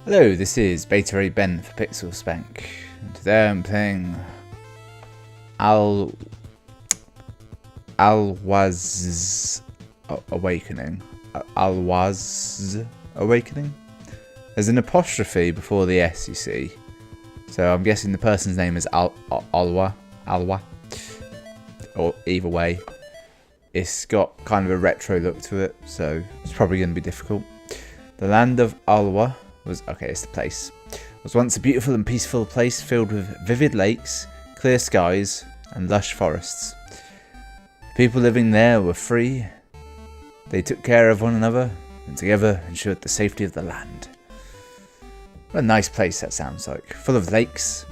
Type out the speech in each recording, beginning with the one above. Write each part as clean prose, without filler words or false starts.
Hello, this is Beta Ray Ben for Pixel Spank, and today I'm playing Alwa's Awakening. Alwa's Awakening? There's an apostrophe before the S, you see. So I'm guessing the person's name is Alwa. Or either way, it's got kind of a retro look to it, so it's probably going to be difficult. The land of Alwa it's the place. Was once a beautiful and peaceful place filled with vivid lakes, clear skies, and lush forests. The people living there were free. They took care of one another and together ensured the safety of the land. What a nice place that sounds like, full of lakes.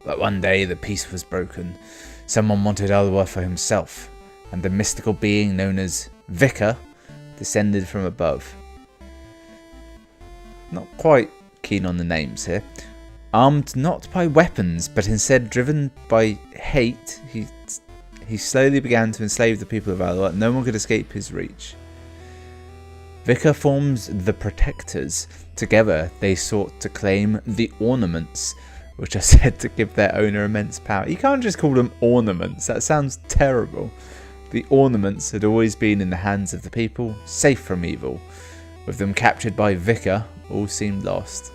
But one day the peace was broken. Someone wanted Alwa for himself, and the mystical being known as Vicar descended from above. Not quite keen on the names here. Armed not by weapons, but instead driven by hate, he slowly began to enslave the people of Alwa. No one could escape his reach. Vicar forms the Protectors. Together, they sought to claim the ornaments, which are said to give their owner immense power. You can't just call them ornaments. That sounds terrible. The ornaments had always been in the hands of the people, safe from evil. With them captured by Vicar, all seemed lost.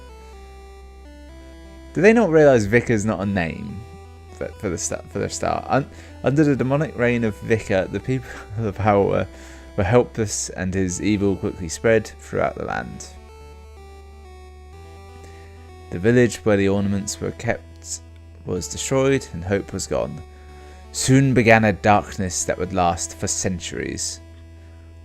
Do they not realise Vicar's not a name for the start? Under the demonic reign of Vicar, the people of Alwa were helpless, and his evil quickly spread throughout the land. The village where the ornaments were kept was destroyed, and hope was gone. Soon began a darkness that would last for centuries.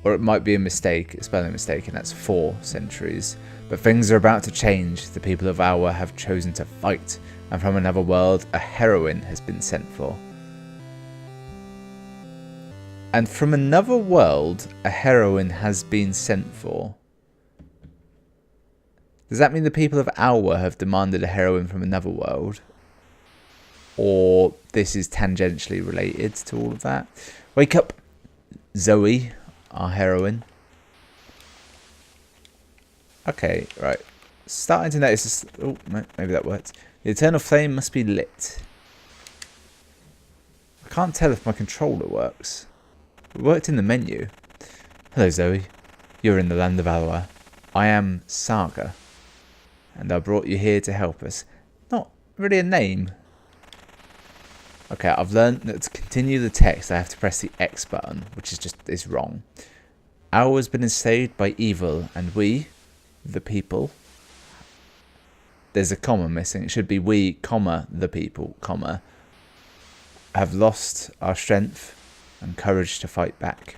Or it might be a mistake, a spelling mistake, and that's 4 centuries. But things are about to change. The people of Alwa have chosen to fight, and from another world, a heroine has been sent for. And from another world, a heroine has been sent for. Does that mean the people of Alwa have demanded a heroine from another world? Or this is tangentially related to all of that? Wake up, Zoe, our heroine. Okay, right. Starting to notice this. Oh, maybe that worked. The eternal flame must be lit. I can't tell if my controller works. It worked in the menu. Hello, Zoe. You're in the land of Alwa. I am Saga, and I brought you here to help us. Not really a name. Okay, I've learned that to continue the text I have to press the X button, which is wrong. Alwa has been enslaved by evil, and we, the people, there's a comma missing. It should be we, comma, the people, comma, have lost our strength and courage to fight back.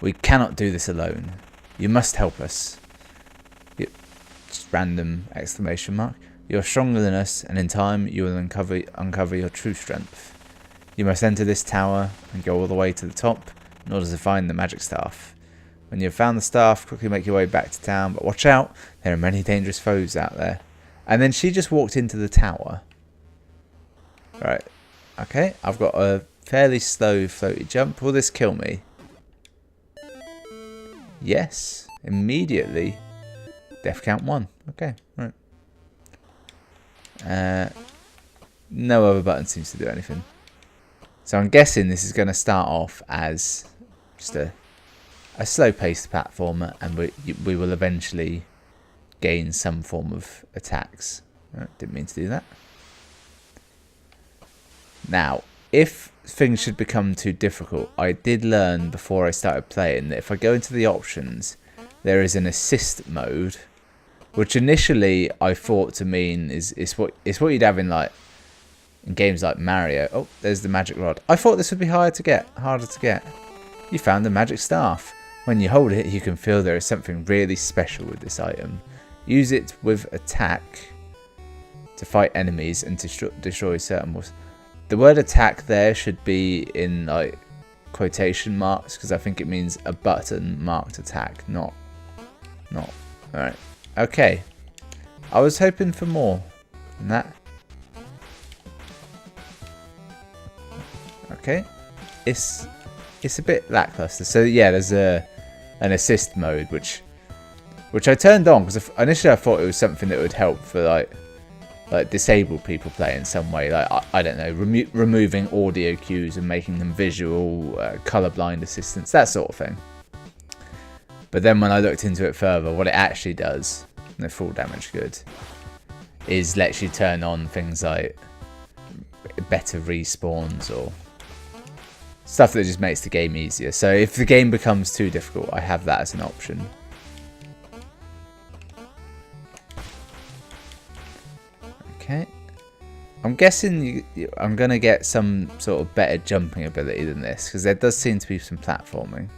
We cannot do this alone. You must help us. Just random exclamation mark. You are stronger than us, and in time you will uncover your true strength. You must enter this tower and go all the way to the top in order to find the magic staff. When you have found the staff, quickly make your way back to town, but watch out, there are many dangerous foes out there. And then she just walked into the tower. Right, okay, I've got a fairly slow floaty jump. Will this kill me? Yes, immediately. Death count 1. Okay, right. No other button seems to do anything. So I'm guessing this is going to start off as just a slow-paced platformer, and we will eventually gain some form of attacks. Didn't mean to do that. Now, if things should become too difficult, I did learn before I started playing that if I go into the options, there is an assist mode, which initially I thought to mean is what you'd have in games like Mario. Oh, there's the magic rod. I thought this would be harder to get. You found the magic staff. When you hold it, you can feel there is something really special with this item. Use it with attack to fight enemies and to destroy certain walls. The word attack there should be in quotation marks, because I think it means a button marked attack, not. Alright. Okay. I was hoping for more than that. Okay. It's a bit lackluster. So yeah, there's an assist mode, which which I turned on because initially I thought it was something that would help for like disabled people play in some way, like I don't know, removing audio cues and making them visual, colorblind assistance, that sort of thing. But then when I looked into it further, what it actually does, the full damage good, is lets you turn on things like better respawns or stuff that just makes the game easier. So if the game becomes too difficult, I have that as an option. Okay. I'm guessing I'm going to get some sort of better jumping ability than this, because there does seem to be some platforming.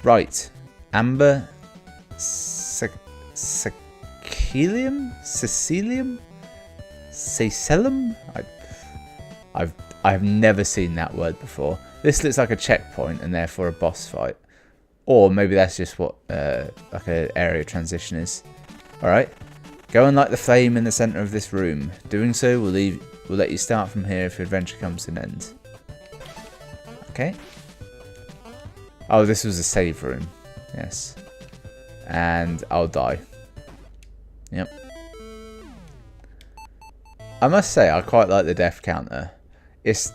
Right. Amber Sicilium? Sacellum? I've never seen that word before. This looks like a checkpoint and therefore a boss fight. Or maybe that's just what like an area transition is. Alright. Go and light the flame in the centre of this room. Doing so will let you start from here if your adventure comes to an end. Okay. Oh, this was a save room. Yes. And I'll die. Yep. I must say, I quite like the death counter. It's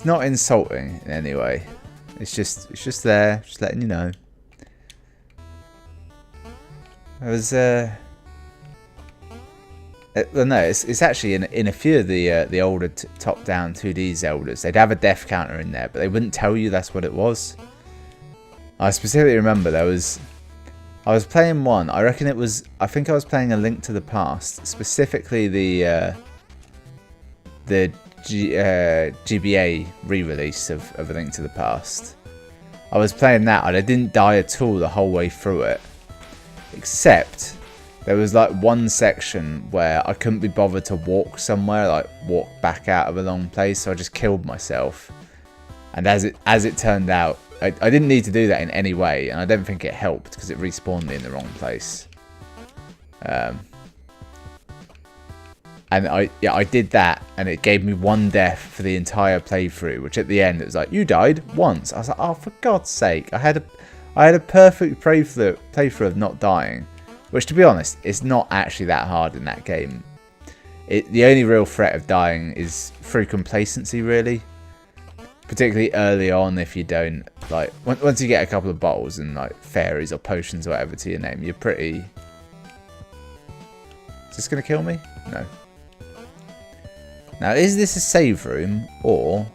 not insulting in any way. It's just there, just letting you know. I was well, no, it's actually in a few of the older top-down 2D Zeldas, they'd have a death counter in there, but they wouldn't tell you that's what it was. I specifically remember I was playing one. I think I was playing A Link to the Past, specifically the GBA re-release of A Link to the Past. I was playing that and I didn't die at all the whole way through it, except there was like one section where I couldn't be bothered to walk somewhere, like walk back out of a long place, so I just killed myself. And as it turned out, I didn't need to do that in any way, and I don't think it helped because it respawned me in the wrong place. And I did that, and it gave me one death for the entire playthrough, which at the end it was like, you died once. I was like, oh, for God's sake! I had a perfect playthrough of not dying. Which, to be honest, is not actually that hard in that game. The only real threat of dying is through complacency, really. Particularly early on, if you don't, like, once you get a couple of bottles and, like, fairies or potions or whatever to your name, you're pretty... Is this going to kill me? No. Now, is this a save room, or...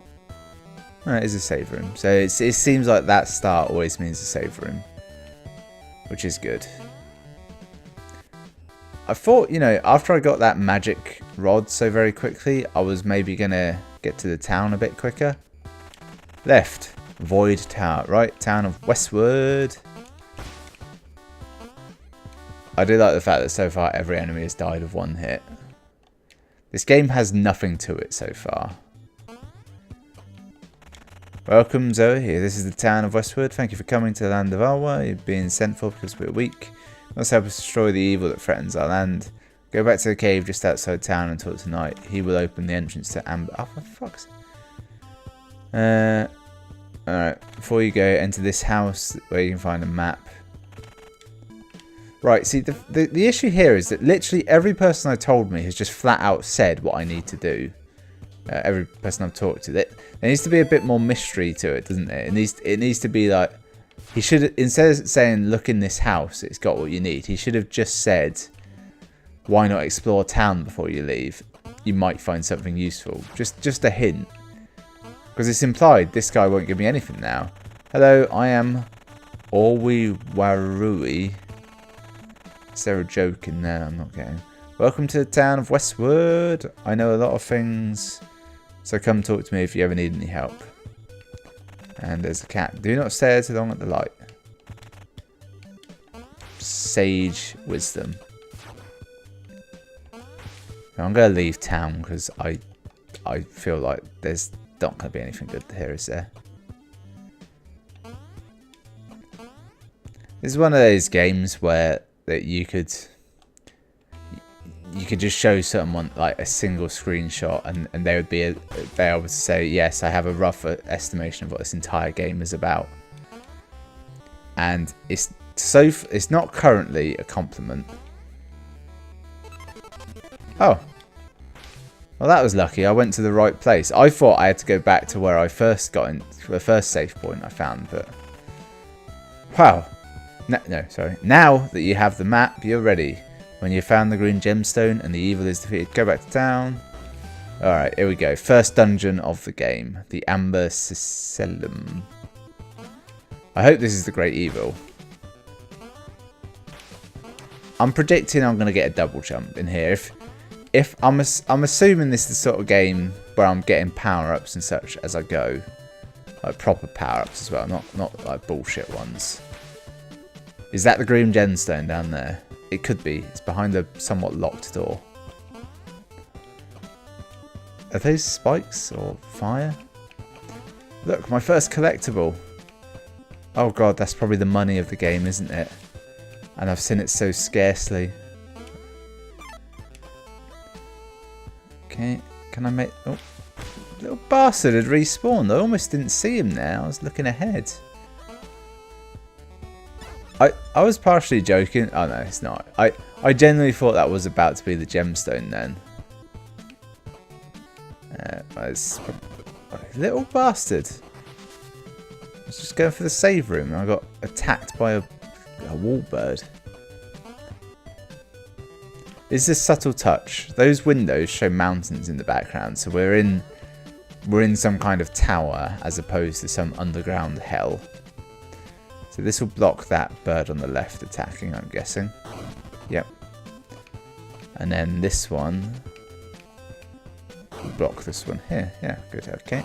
No, it is a save room. So it seems like that start always means a save room. Which is good. I thought, you know, after I got that magic rod so very quickly, I was maybe going to get to the town a bit quicker. Left. Void Tower. Right, town of Westwood. I do like the fact that so far every enemy has died of one hit. This game has nothing to it so far. Welcome, Zoe. Here, this is the town of Westwood. Thank you for coming to the land of Alwa. You're being sent for because we're weak. You must help us destroy the evil that threatens our land. Go back to the cave just outside town and talk to Knight. He will open the entrance to Amber. Oh, for fuck's sake. Alright, before you go, enter this house where you can find a map. Right, see, the issue here is that literally every person I told me has just flat out said what I need to do. Every person I've talked to. There needs to be a bit more mystery to it, doesn't it? It needs to be like... He should, instead of saying, look in this house, it's got what you need, he should have just said, why not explore town before you leave? You might find something useful. Just a hint. Because it's implied this guy won't give me anything now. Hello, I am Orwi Warui. Is there a joke in there? I'm not getting. Welcome to the town of Westwood. I know a lot of things, so come talk to me if you ever need any help. And there's a cat. Do not stare too long at the light. Sage wisdom. Now I'm going to leave town because I feel like there's not going to be anything good here, is there? This is one of those games where that you could just show someone like a single screenshot and they would be able to say, yes, I have a rough estimation of what this entire game is about. And it's So it's not currently a compliment. Oh. Well, that was lucky. I went to the right place. I thought I had to go back to where I first got in, the first save point I found, but... Wow. No, sorry. Now that you have the map, you're ready. When you found the green gemstone and the evil is defeated, go back to town. Alright, here we go. First dungeon of the game. The Amber Sicellum. I hope this is the great evil. I'm predicting I'm going to get a double jump in here. If I'm assuming this is the sort of game where I'm getting power-ups and such as I go. Like proper power-ups as well, not like bullshit ones. Is that the green gemstone down there? It could be. It's behind a somewhat locked door. Are those spikes or fire? Look, my first collectible. Oh god, that's probably the money of the game, isn't it? And I've seen it so scarcely. Okay, can I make... Oh, little bastard had respawned. I almost didn't see him there. I was looking ahead. I was partially joking. Oh no, it's not. I genuinely thought that was about to be the gemstone then. Little bastard. I was just going for the save room and I got attacked by a wall bird. This is a subtle touch. Those windows show mountains in the background, so we're in some kind of tower as opposed to some underground hell. So this will block that bird on the left attacking, I'm guessing. Yep. And then this one will block this one here. Yeah, good, okay.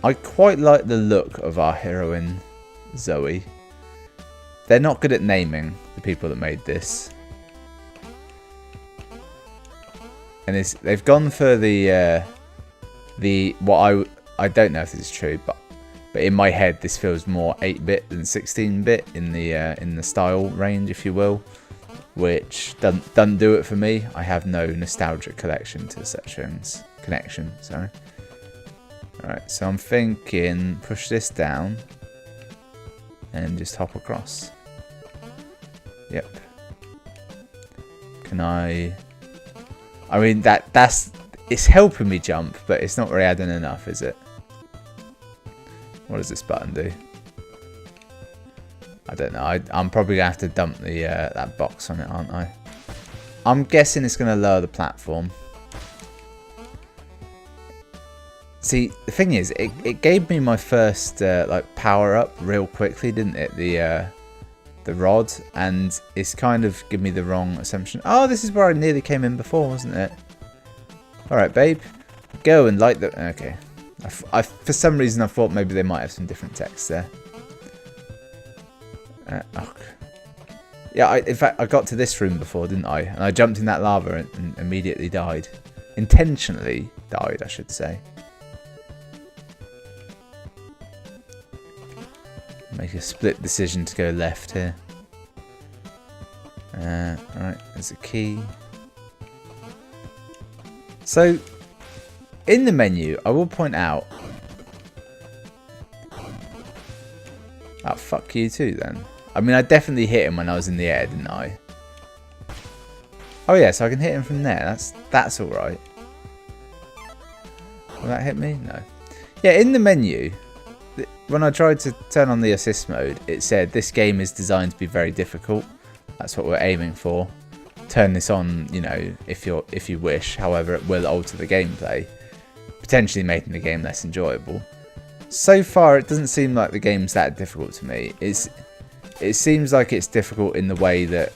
I quite like the look of our heroine, Zoe. They're not good at naming, the people that made this. And they've gone for the what I don't know if this is true, but in my head this feels more 8-bit than 16-bit in the style range, if you will, which doesn't do it for me. I have no nostalgic connection to such things. Sorry. All right, so I'm thinking push this down and just hop across. Yep. Can I mean it's helping me jump, but it's not really adding enough, is it? What does this button do? I don't know. I'm probably gonna have to dump the that box on it, aren't I? I'm guessing it's gonna lower the platform. See, the thing is, it gave me my first like power up real quickly, didn't it? The rod, and it's kind of given me the wrong assumption. Oh, this is where I nearly came in before, wasn't it? All right, babe, go and light the. Okay. For some reason, I thought maybe they might have some different text there. Oh. Yeah, in fact, I got to this room before, didn't I? And I jumped in that lava and immediately died. Intentionally died, I should say. Make a split decision to go left here. Alright, there's a key. So, in the menu, I will point out... Oh, fuck you too, then. I mean, I definitely hit him when I was in the air, didn't I? Oh, yeah, so I can hit him from there. That's alright. Will that hit me? No. Yeah, in the menu, when I tried to turn on the assist mode, it said this game is designed to be very difficult. That's what we're aiming for. Turn this on, you know, if you wish. However, it will alter the gameplay, potentially making the game less enjoyable. So far, it doesn't seem like the game's that difficult to me. It seems like it's difficult in the way that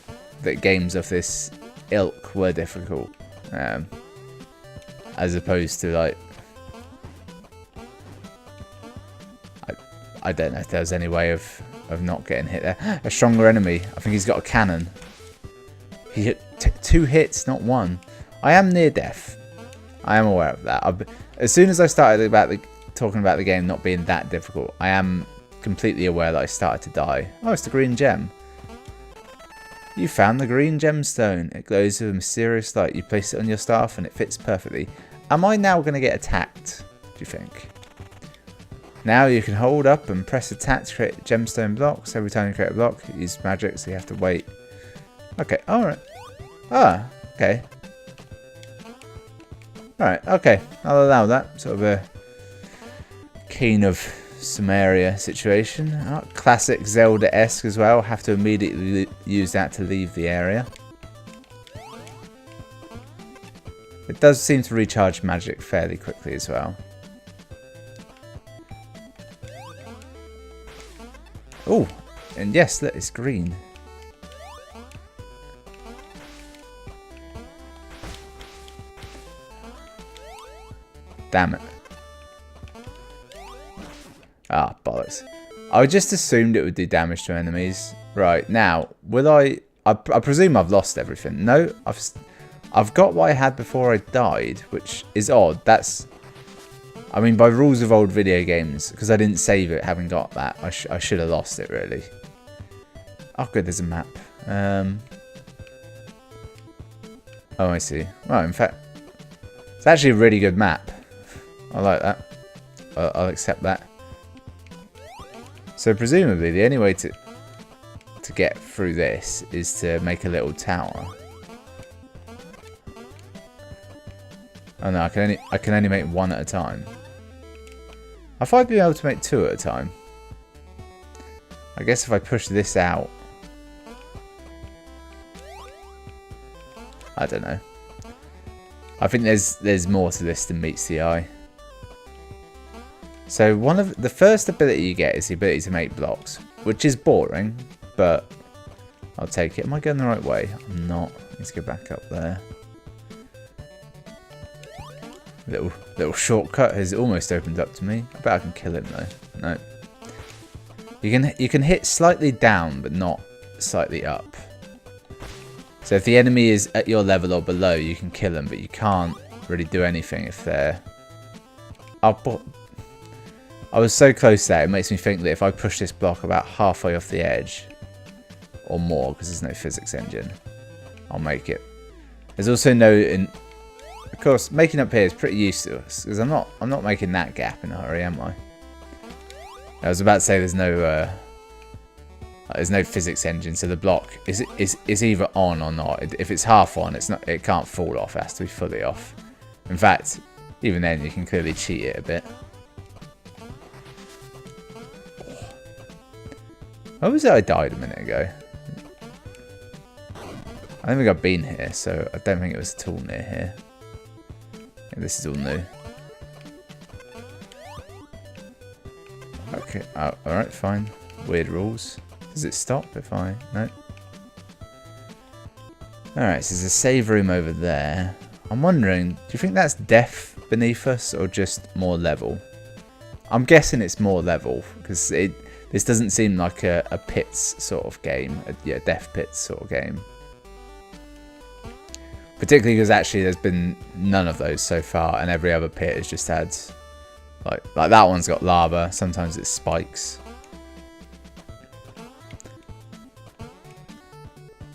games of this ilk were difficult, as opposed to like. I don't know if there's any way of not getting hit there. A stronger enemy. I think he's got a cannon. He hit 2 hits, not 1. I am near death. I am aware of that. As soon as I started talking about the game not being that difficult, I am completely aware that I started to die. Oh, it's the green gem. You found the green gemstone. It glows with a mysterious light. You place it on your staff and it fits perfectly. Am I now going to get attacked, do you think? Now you can hold up and press attack to create gemstone blocks. Every time you create a block, use magic, so you have to wait. Okay, alright. Ah, okay. Alright, okay. I'll allow that. Sort of a King of Samaria situation. Oh, classic Zelda-esque as well. Have to immediately use that to leave the area. It does seem to recharge magic fairly quickly as well. Oh, and yes, look, it's green. Damn it. Ah, bollocks. I just assumed it would do damage to enemies. Right, now, will I presume I've lost everything. No, I've got what I had before I died, which is odd. That's... I mean, by rules of old video games, because I didn't save it having got that, I should have lost it, really. Oh, good, there's a map. Oh, I see. Well, in fact, it's actually a really good map. I like that. I'll accept that. So, presumably, the only way to get through this is to make a little tower. Oh no, I can only make one at a time. I thought I'd be able to make two at a time. I guess if I push this out... I don't know. I think there's more to this than meets the eye. So one of the first ability you get is the ability to make blocks, which is boring, but I'll take it. Am I going the right way? I'm not. Let's go back up there. Little shortcut has almost opened up to me. I bet I can kill him though. No. You can hit slightly down, but not slightly up. So if the enemy is at your level or below, you can kill them, but you can't really do anything if they're up. I was so close there. It makes me think that if I push this block about halfway off the edge, or more, because there's no physics engine, I'll make it. There's also no... Of course, making up here is pretty useless, because I'm not making that gap in a hurry, am I? I was about to say there's no physics engine, so the block is either on or not. If it's half on, it can't fall off. It has to be fully off. In fact, even then, you can clearly cheat it a bit. What was it I died a minute ago? I don't think I've been here, so I don't think it was at all near here. Yeah, this is all new. Okay, oh, alright, fine. Weird rules. Does it stop if I... No. Alright, so there's a save room over there. I'm wondering, do you think that's death beneath us or just more level? I'm guessing it's more level, because this doesn't seem like a pits sort of game. Yeah, death pits sort of game. Particularly because actually there's been none of those so far, and every other pit has just had... Like that one's got lava, sometimes it's spikes.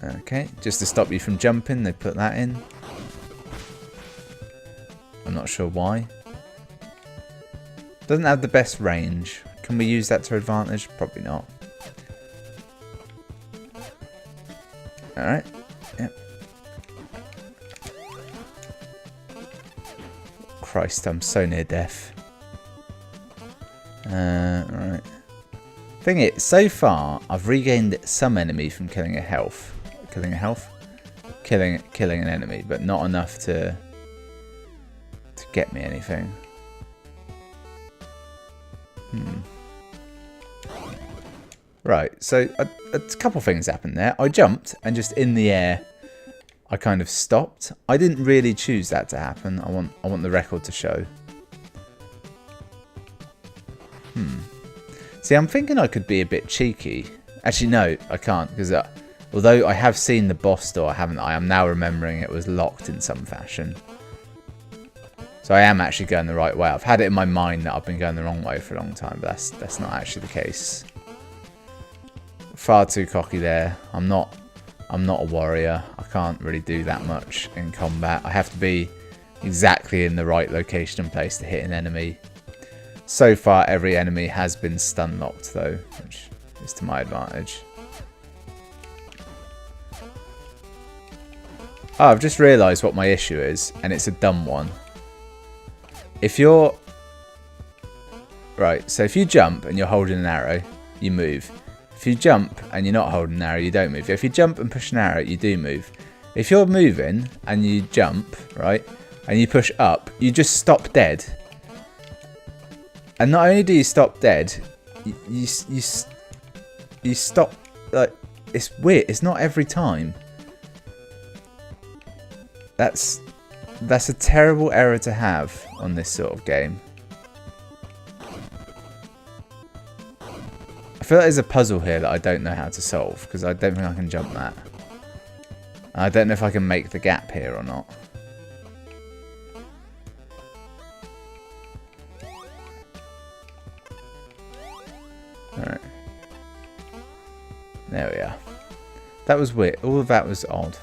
Okay, just to stop you from jumping, they put that in. I'm not sure why. Doesn't have the best range. Can we use that to advantage? Probably not. Alright, yep. Christ, I'm so near death. Right. Thing is, so far I've regained some enemy from killing an enemy, but not enough to get me anything. Right, so a couple things happened there. I jumped and just in the air I kind of stopped. I didn't really choose that to happen. I want the record to show. See, I'm thinking I could be a bit cheeky. Actually, no, I can't, because although I have seen the boss door, haven't I? I'm now remembering it was locked in some fashion. So I am actually going the right way. I've had it in my mind that I've been going the wrong way for a long time, but that's not actually the case. Far too cocky there. I'm not a warrior. I can't really do that much in combat. I have to be exactly in the right location and place to hit an enemy. So far, every enemy has been stun locked though, which is to my advantage. Oh, I've just realised what my issue is, and it's a dumb one. If you're... Right, so if you jump and you're holding an arrow, you move. If you jump and you're not holding an arrow, you don't move. If you jump and push an arrow, you do move. If you're moving and you jump, right, and you push up, you just stop dead. And not only do you stop dead, you stop, like, it's weird. It's not every time. That's a terrible error to have on this sort of game. I feel like there's a puzzle here that I don't know how to solve, because I don't think I can jump that. I don't know if I can make the gap here or not. Alright. There we are. That was weird. All of that was odd.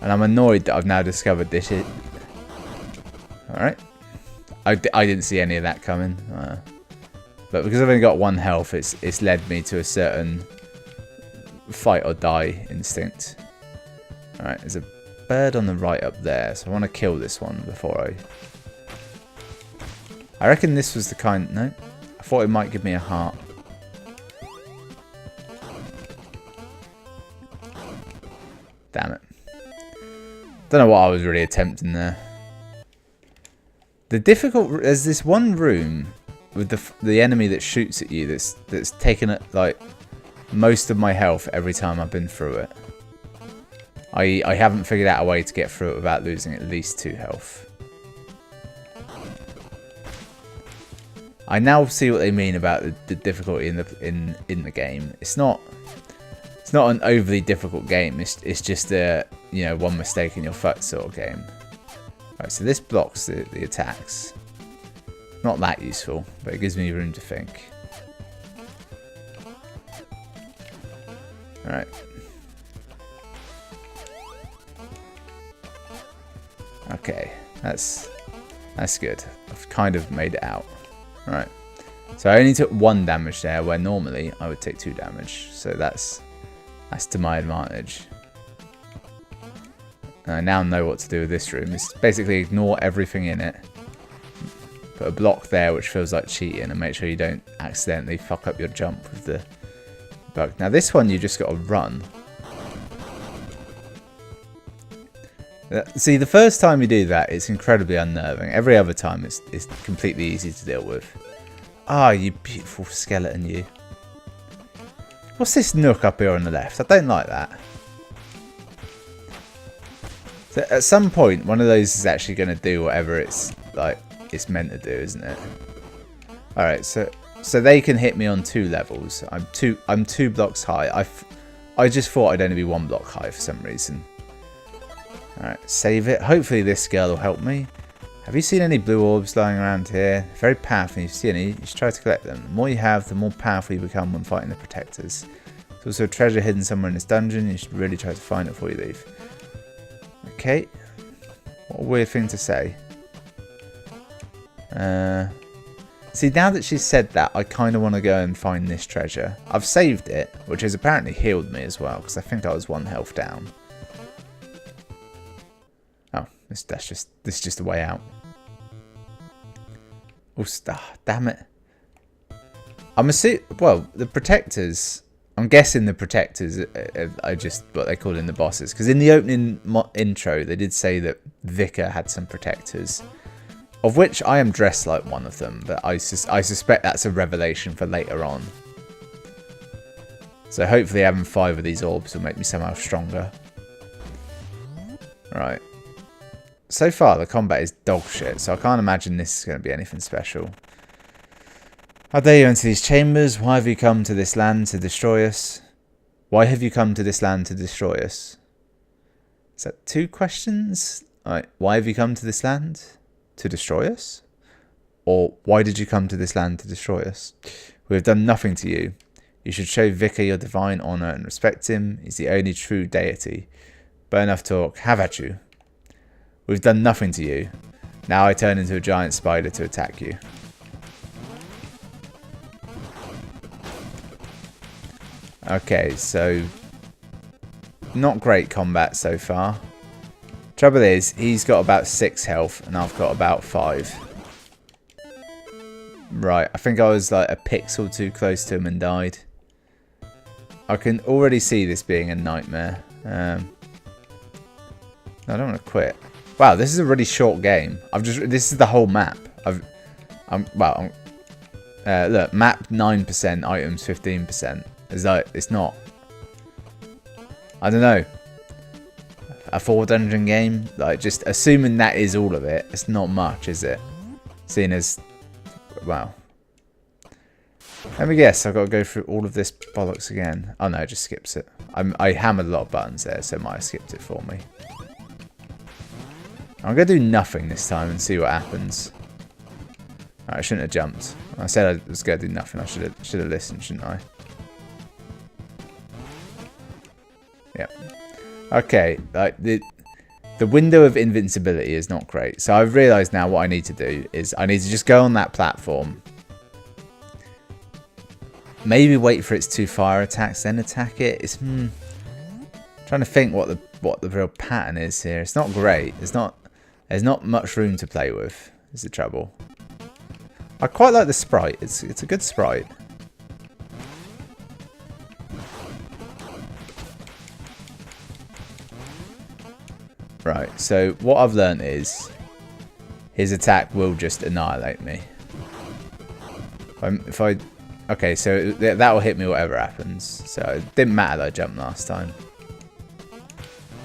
And I'm annoyed that I've now discovered this shit. Alright. I didn't see any of that coming. But because I've only got 1 health, it's led me to a certain fight or die instinct. Alright, there's a bird on the right up there. So I want to kill this one before I reckon this was the kind... No. I thought it might give me a heart. Damn it. Don't know what I was really attempting there. There's this one room with the enemy that shoots at you that's taken like most of my health every time I've been through it. I haven't figured out a way to get through it without losing at least 2 health. I now see what they mean about the difficulty in the game. It's not an overly difficult game. It's just a, you know, one mistake and you're fucked sort of game. Right, so this blocks the attacks. Not that useful, but it gives me room to think. Alright. Okay, that's good. I've kind of made it out. Alright. So I only took 1 damage there, where normally I would take 2 damage. So that's to my advantage. I now know what to do with this room. It's basically ignore everything in it. Put a block there, which feels like cheating, and make sure you don't accidentally fuck up your jump with the bug. Now this one, you just got to run. See, the first time you do that, it's incredibly unnerving. Every other time, it's completely easy to deal with. Ah, you beautiful skeleton, you. What's this nook up here on the left? I don't like that. So at some point, one of those is actually going to do whatever it's meant to do, isn't it? All right, so they can hit me on 2 levels. I'm 2 blocks high. I just thought I'd only be 1 block high for some reason. All right, save it. Hopefully this girl will help me. Have you seen any blue orbs lying around here? Very powerful. If you see any, you should try to collect them. The more you have, the more powerful you become when fighting the protectors. There's also a treasure hidden somewhere in this dungeon. You should really try to find it before you leave. Okay. What a weird thing to say. See, now that she's said that, I kind of want to go and find this treasure. I've saved it, which has apparently healed me as well, because I think I was 1 health down. Oh, this is just a way out. Oh, damn it. I'm assuming, well, the protectors, I'm guessing the protectors are just what they call in the bosses. Because in the opening intro, they did say that Vicar had some protectors. Of which I am dressed like one of them, but I suspect that's a revelation for later on. So hopefully having 5 of these orbs will make me somehow stronger. Right. So far the combat is dog shit, so I can't imagine this is going to be anything special. How dare you enter these chambers? Why have you come to this land to destroy us? Why have you come to this land to destroy us? Is that 2 questions? Alright, why have you come to this land? To destroy us? Or why did you come to this land to destroy us? We have done nothing to you. You should show Vicar your divine honour and respect him. He's the only true deity. But enough talk. Have at you. We've done nothing to you. Now I turn into a giant spider to attack you. Okay, so not great combat so far. Trouble is, he's got about 6 health and I've got about 5. Right, I think I was like a pixel too close to him and died. I can already see this being a nightmare. I don't want to quit. Wow, this is a really short game. This is the whole map. Look, map 9%, items 15%. It's not. I don't know. A 4 dungeon game, like just assuming that is all of it. It's not much, is it? Seeing as, wow. Let me guess. I've got to go through all of this bollocks again. Oh no, it just skips it. I hammered a lot of buttons there, so it might have skipped it for me. I'm going to do nothing this time and see what happens. Right, I shouldn't have jumped. I said I was going to do nothing. I should have listened, shouldn't I? Yep. Okay, like the window of invincibility is not great. So I've realised now what I need to do is I need to just go on that platform. Maybe wait for its 2 fire attacks, then attack it. It's trying to think what the real pattern is here. It's not great. There's not much room to play with. Is the trouble. I quite like the sprite. It's a good sprite. Right. So what I've learned is his attack will just annihilate me. Okay, so that will hit me whatever happens. So it didn't matter that I jumped last time.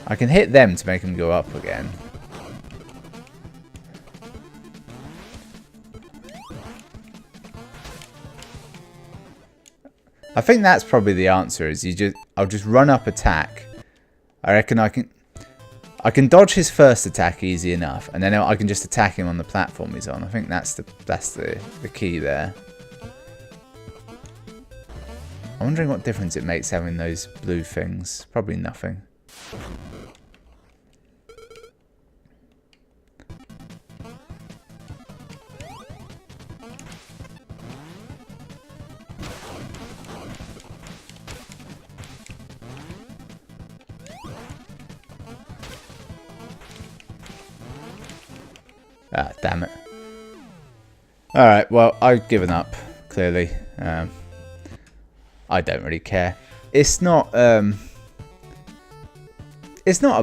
I can hit them to make them go up again. I think that's probably the answer. Is I'll just run up attack. I reckon I can dodge his first attack easy enough, and then I can just attack him on the platform he's on. I think that's the key there. I'm wondering what difference it makes having those blue things. Probably nothing. Ah, damn it. Alright, well, I've given up, clearly. I don't really care. It's not a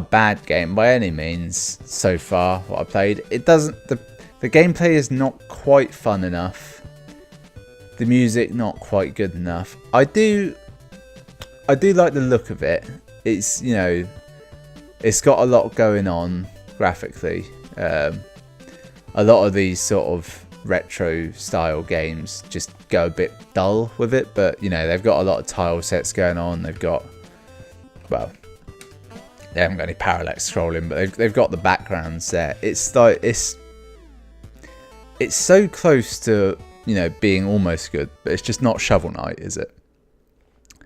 bad game by any means so far, what I played. It doesn't the gameplay is not quite fun enough. The music not quite good enough. I do like the look of it. It's, you know, it's got a lot going on graphically. A lot of these sort of retro style games just go a bit dull with it, but you know, they've got a lot of tile sets going on. They've got, well, they haven't got any parallax scrolling, but they've got the backgrounds there. It's like it's so close to, you know, being almost good, but it's just not Shovel Knight, is it?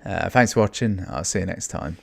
Thanks for watching. I'll see you next time.